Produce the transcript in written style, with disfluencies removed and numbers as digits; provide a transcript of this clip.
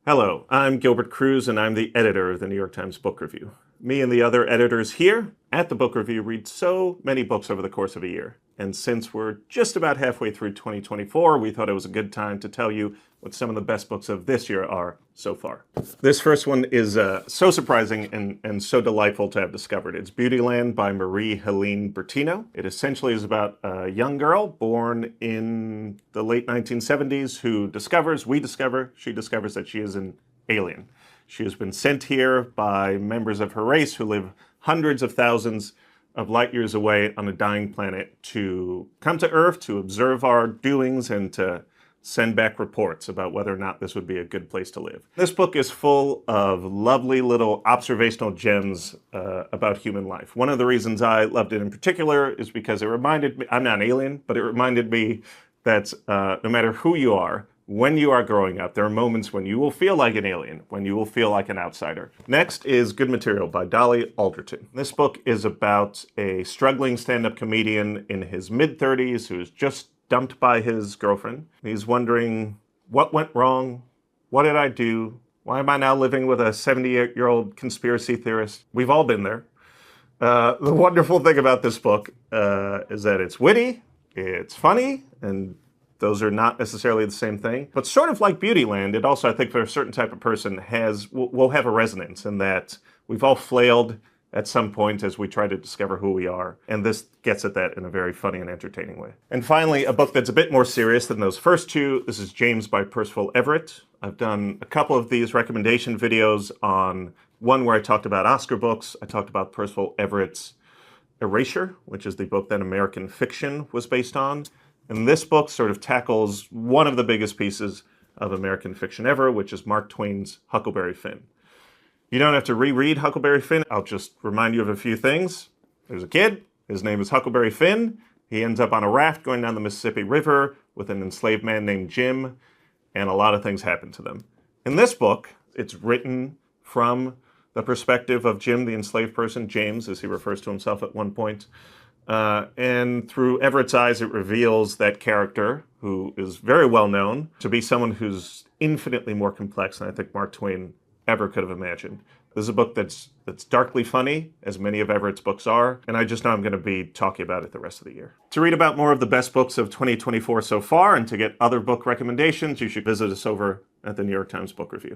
Hello, I'm Gilbert Cruz, and I'm the editor of the New York Times Book Review. Me and the other editors here at the Book Review read so many books over the course of a year. And since we're just about halfway through 2024, we thought it was a good time to tell you what some of the best books of this year are so far. This first one is so surprising and so delightful to have discovered. It's Beautyland by Marie-Helene Bertino. It essentially is about a young girl born in the late 1970s who she discovers that she is an alien. She has been sent here by members of her race who live hundreds of thousands of light years away on a dying planet to come to Earth to observe our doings and to send back reports about whether or not this would be a good place to live. This book is full of lovely little observational gems about human life. One of the reasons I loved it in particular is because it reminded me, I'm not an alien, but it reminded me that no matter who you are, when you are growing up, there are moments when you will feel like an alien, when you will feel like an outsider. Next is Good Material by Dolly Alderton. This book is about a struggling stand-up comedian in his mid-30s who is just dumped by his girlfriend. He's wondering, what went wrong? What did I do? Why am I now living with a 78-year-old conspiracy theorist? We've all been there. The wonderful thing about this book is that it's witty, it's funny, and those are not necessarily the same thing. But sort of like Beautyland, it also, I think, for a certain type of person, will have a resonance in that we've all flailed at some point as we try to discover who we are. And this gets at that in a very funny and entertaining way. And finally, a book that's a bit more serious than those first two. This is James by Percival Everett. I've done a couple of these recommendation videos on one where I talked about Oscar books. I talked about Percival Everett's Erasure, which is the book that American Fiction was based on. And this book sort of tackles one of the biggest pieces of American fiction ever, which is Mark Twain's Huckleberry Finn. You don't have to reread Huckleberry Finn. I'll just remind you of a few things. There's a kid. His name is Huckleberry Finn. He ends up on a raft going down the Mississippi River with an enslaved man named Jim, and a lot of things happen to them. In this book, it's written from the perspective of Jim, the enslaved person, James, as he refers to himself at one point. And through Everett's eyes, it reveals that character, who is very well known, to be someone who's infinitely more complex than I think Mark Twain ever could have imagined. This is a book that's darkly funny, as many of Everett's books are, and I just know I'm going to be talking about it the rest of the year. To read about more of the best books of 2024 so far, and to get other book recommendations, you should visit us over at the New York Times Book Review.